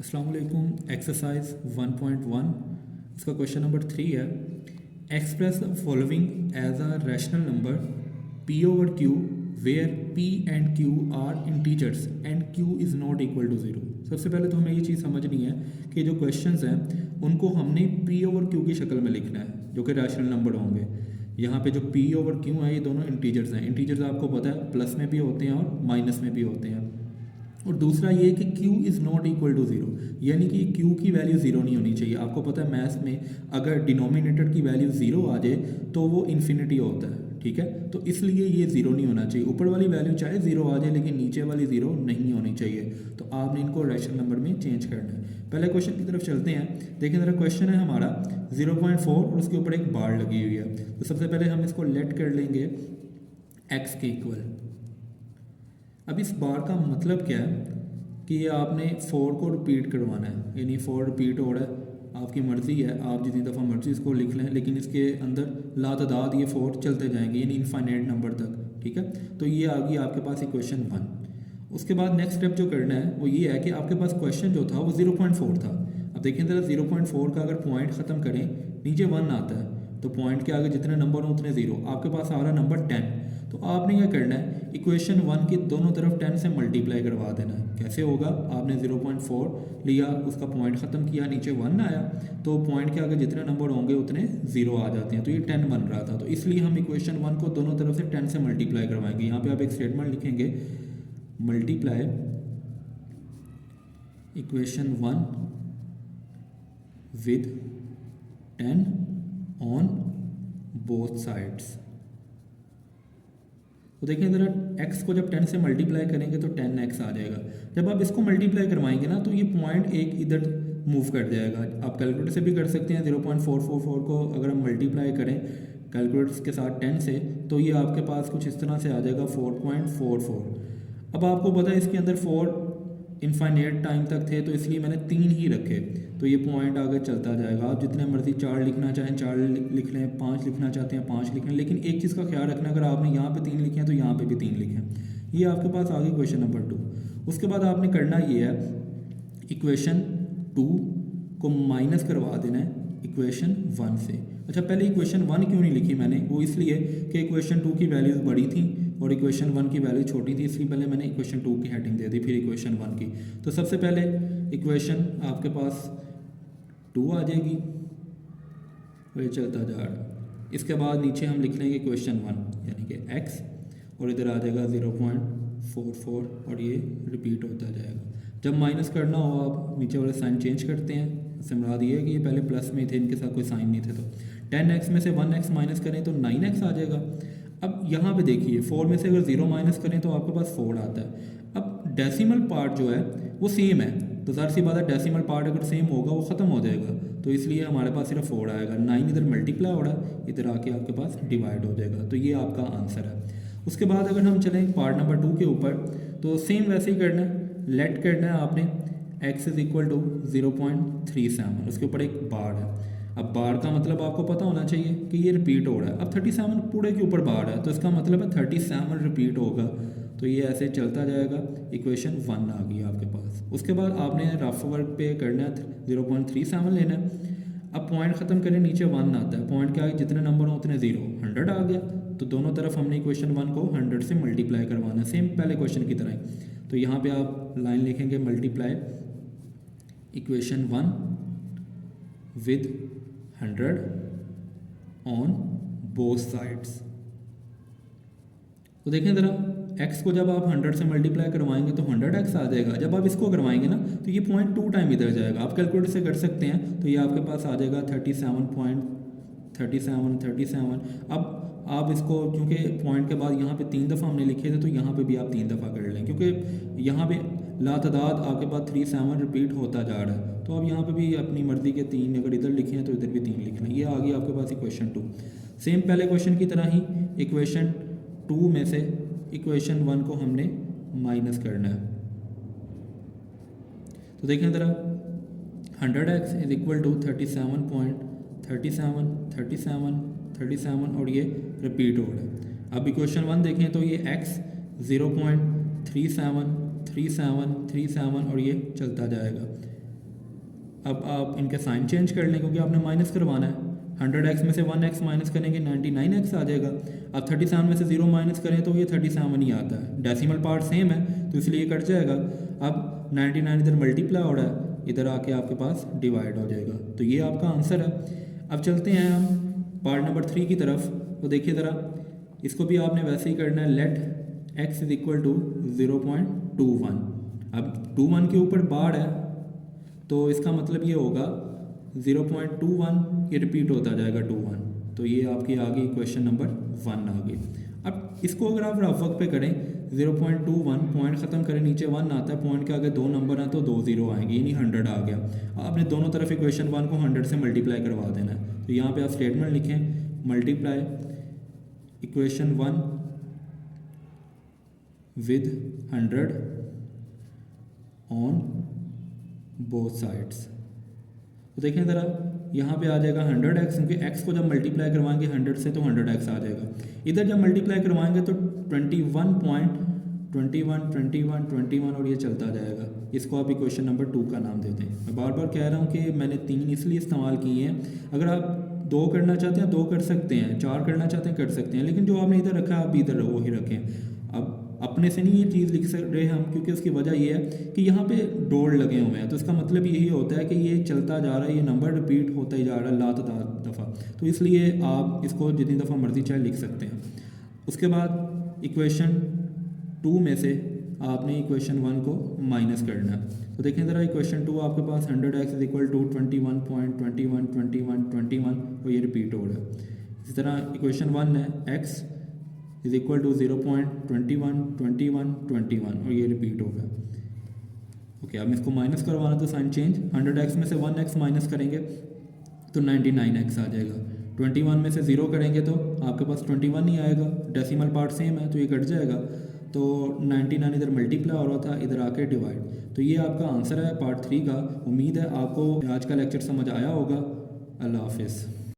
अस्सलाम वालेकुम। एक्सरसाइज 1.1 इसका क्वेश्चन नंबर 3 है। Express the following as a rational number p over q where p and q are integers and q is not equal to zero. सबसे पहले तो हमें ये चीज़ समझनी है कि जो क्वेश्चंस हैं उनको हमने p ओवर q की शक्ल में लिखना है जो कि रैशनल नंबर होंगे। यहाँ पे जो p ओवर q है ये दोनों इंटीजर्स हैं। इंटीजर्स आपको पता है प्लस में भी होते हैं और माइनस में भी होते हैं। और दूसरा ये कि q is not equal to zero, यानी कि q की वैल्यू ज़ीरो नहीं होनी चाहिए। आपको पता है मैथ्स में अगर डिनोमिनेटर की वैल्यू ज़ीरो आ जाए तो वो इन्फिनिटी होता है, ठीक है। तो इसलिए ये ज़ीरो नहीं होना चाहिए। ऊपर वाली वैल्यू चाहे ज़ीरो आ जाए लेकिन नीचे वाली ज़ीरो नहीं होनी चाहिए। तो आपने इनको रैशनल नंबर में चेंज करना है। पहले क्वेश्चन की तरफ चलते हैं। देखें ज़रा, क्वेश्चन है हमारा 0.4 और उसके ऊपर एक बार लगी हुई है। तो सबसे पहले हम इसको लेट कर लेंगे x के इक्वल। अब इस बार का मतलब क्या है कि ये आपने 4 को रिपीट करवाना है, यानी 4 रिपीट हो रहा है। आपकी मर्ज़ी है, आप जितनी दफ़ा मर्ज़ी इसको लिख लें, लेकिन इसके अंदर लातादाद ये 4 चलते जाएंगे, यानी इनफाइनाइट नंबर तक, ठीक है। तो ये आ गई आपके पास इक्वेशन 1। उसके बाद नेक्स्ट स्टेप जो करना है वो ये है कि आपके पास क्वेश्चन जो था वो 0.4 था। अब देखिए ज़रा, 0.4 का अगर पॉइंट ख़त्म करें नीचे 1 आता है, तो पॉइंट के आगे जितने नंबर हों उतने ज़ीरो। आपके पास आ रहा नंबर 10। तो आपने क्या करना है, इक्वेशन 1 की दोनों तरफ 10 से मल्टीप्लाई करवा देना है। कैसे होगा, आपने 0.4 लिया, उसका पॉइंट ख़त्म किया, नीचे 1 आया, तो पॉइंट के आगे जितने नंबर होंगे उतने ज़ीरो आ जाते हैं। तो ये 10 बन रहा था, तो इसलिए हम इक्वेशन 1 को दोनों तरफ से 10 से मल्टीप्लाई करवाएंगे। यहाँ पे आप एक स्टेटमेंट लिखेंगे, multiply equation 1 with 10 on both sides. तो देखिए ज़रा, x को जब 10 से मल्टीप्लाई करेंगे तो 10x आ जाएगा। जब आप इसको मल्टीप्लाई करवाएंगे ना तो ये पॉइंट एक इधर मूव कर जाएगा। आप कैलकुलेटर से भी कर सकते हैं। 0.444 को अगर हम मल्टीप्लाई करें कैलकुलेटर के साथ 10 से, तो ये आपके पास कुछ इस तरह से आ जाएगा 4.44। अब आपको पता है इसके अंदर 4 इनफाइनेट टाइम तक थे, तो इसलिए मैंने 3 ही रखे। तो ये पॉइंट आगे चलता जाएगा। आप जितने मर्जी 4 लिखना चाहें 4 लिख लें, 5 लिखना चाहते हैं 5 लिख लें, लेकिन एक चीज़ का ख्याल रखना, अगर आपने यहाँ पे 3 लिखे हैं तो यहाँ पे भी 3 लिखें। ये आपके पास आ गई क्वेश्चन नंबर 2। उसके बाद आपने करना ये है, इक्वेशन 2 को माइनस करवा देना है इक्वेशन 1 से। अच्छा, पहले इक्वेशन 1 क्यों नहीं लिखी मैंने, वो इसलिए कि इक्वेशन 2 की वैल्यूज़ बड़ी थी और इक्वेशन 1 की वैल्यू छोटी थी, इसलिए पहले मैंने इक्वेशन 2 की हेडिंग दे दी, फिर इक्वेशन 1 की। तो सबसे पहले इक्वेशन आपके पास 2 आ जाएगी और ये चलता जा रहा है। इसके बाद नीचे हम लिख लेंगे इक्वेशन 1 यानी कि x, और इधर आ जाएगा 0.44 और ये रिपीट होता जाएगा। जब माइनस करना हो आप नीचे वाले साइन चेंज करते हैं। इससे मुराद ये है कि ये पहले प्लस में थे, इनके साथ कोई साइन नहीं थे। तो 10x में से 1x माइनस करें तो 9x आ जाएगा। अब यहाँ पे देखिए 4 में से अगर 0 माइनस करें तो आपके पास 4 आता है। अब डेसिमल पार्ट जो है वो सेम है, तो ज़ाहिर सी बात है डेसिमल पार्ट अगर सेम होगा वो ख़त्म हो जाएगा, तो इसलिए हमारे पास सिर्फ 4 आएगा। 9 इधर मल्टीप्लाई हो रहा है, इधर आके आपके पास डिवाइड हो जाएगा। तो ये आपका आंसर है। उसके बाद अगर हम चलें पार्ट नंबर 2 के ऊपर, तो सेम वैसे ही करना है। लेट करना है आपने x इज़ इक्वल टू 0.37, उसके ऊपर एक बार है। अब बार का मतलब आपको पता होना चाहिए कि ये रिपीट हो रहा है। अब 37 पूरे के ऊपर बार है, तो इसका मतलब है 37 रिपीट होगा। तो ये ऐसे चलता जाएगा। इक्वेशन 1 आ गई आपके पास। उसके बाद आपने रफ वर्क पे करना है, 0.37 लेना है। अब पॉइंट ख़त्म करें, नीचे 1 आता है, पॉइंट के आगे जितने नंबर हो उतने ज़ीरो। 100 आ गया, तो दोनों तरफ हमने इक्वेशन 1 को 100 से मल्टीप्लाई करवाना, सेम पहले क्वेश्चन की तरह ही। तो यहाँ पे आप लाइन लिखेंगे, multiply equation 1 with 100 on both sides. तो देखें ज़रा, x को जब आप 100 से मल्टीप्लाई करवाएंगे तो 100x आ जाएगा। जब आप इसको करवाएंगे ना तो ये पॉइंट 2 टाइम इधर जाएगा। आप कैलकुलेटर से कर सकते हैं, तो ये आपके पास आ जाएगा 37.37। अब आप इसको, क्योंकि पॉइंट के बाद यहाँ पे 3 दफ़ा हमने लिखे थे, तो यहाँ पे भी आप 3 दफ़ा कर लें, क्योंकि यहाँ पे लातादाद आपके पास 37 रिपीट होता जा रहा है। तो आप यहाँ पे भी अपनी मर्ज़ी के 3 अगर इधर लिखे हैं तो इधर भी 3 लिख लें। ये आ गई आपके पास इक्वेशन 2। सेम पहले क्वेश्चन की तरह ही इक्वेशन 2 में से इक्वेशन 1 को हमने माइनस करना है। तो देखें ज़रा, 100x इज इक्वल टू 37.37 और ये रिपीट हो रहा है। अब इक्वेशन 1 देखें तो ये x 0.37 3 7 और ये चलता जाएगा। अब आप इनके साइन चेंज कर लें क्योंकि आपने माइनस करवाना है। 100x में से 1x माइनस करेंगे 99x आ जाएगा। अब 37 में से 0 माइनस करें तो ये 37 ही आता है। डेसिमल पार्ट सेम है तो इसलिए कट जाएगा। अब 99 इधर मल्टीप्लाई हो रहा है, इधर आके आपके पास डिवाइड हो जाएगा। तो ये आपका आंसर है। अब चलते हैं हम पार्ट नंबर 3 की तरफ। तो देखिए ज़रा, इसको भी आपने वैसे ही करना है। Let x is equal to 0.21। अब 21 के ऊपर बार है तो इसका मतलब ये होगा 0.21, ये रिपीट होता जाएगा 21। तो ये आपकी आ गई क्वेश्चन नंबर 1 आ गई। अब इसको अगर आप रफ वर्क पे करें 0.21 पॉइंट ख़त्म करें, नीचे 1 आता है, पॉइंट के आगे 2 नंबर हैं तो 2 0 आएंगे, यानी 100 आ गया। आपने दोनों तरफ इक्वेशन 1 को 100 से मल्टीप्लाई करवा देना है। तो यहाँ पे आप स्टेटमेंट लिखें, multiply equation 1 with 100 on both sides. तो देखें ज़रा, यहाँ पे आ जाएगा 100x, क्योंकि x को जब मल्टीप्लाई करवाएंगे 100 से तो 100x आ जाएगा। इधर जब मल्टीप्लाई करवाएंगे तो 21 और ये चलता जाएगा। इसको आप इक्वेशन नंबर 2 का नाम देते हैं। मैं बार बार कह रहा हूँ कि मैंने 3 इसलिए इस्तेमाल किए हैं। अगर आप 2 करना चाहते हैं 2 कर सकते हैं, 4 करना चाहते हैं कर सकते हैं, लेकिन जो आपने इधर रखा है आप इधर वो ही रखें। अब अपने से नहीं ये चीज़ लिख सक रहे हम, क्योंकि उसकी वजह ये है कि यहाँ पे डोर लगे हुए हैं। तो इसका मतलब यही होता है कि ये चलता जा रहा है, ये नंबर रिपीट होता ही जा रहा है लातादार दफ़ा। तो इसलिए आप इसको जितनी दफ़ा मर्जी चाहे लिख सकते हैं। उसके बाद इक्वेशन 2 में से आपने इक्वेशन 1 को माइनस करना है। तो देखें ज़रा, इक्वेशन 2 आपके पास 100x इज इक्वल टू 21.21 और ये रिपीट हो रहा है। इसी तरह इक्वेशन 1 है x इज इक्वल टू 0.21 और ये रिपीट होगा। ओके, अब इसको माइनस करवाना तो साइन चेंज, 100x में से 1x माइनस करेंगे तो 99x आ जाएगा। 21 में से 0 करेंगे तो आपके पास 21 ही आएगा। डेसिमल पार्ट सेम है तो ये कट जाएगा। तो 99 इधर मल्टीप्लाई हो रहा था, इधर आके डिवाइड। तो ये आपका आंसर है पार्ट 3 का। उम्मीद है आपको आज का लेक्चर समझ आया होगा। अल्लाह हाफिज़।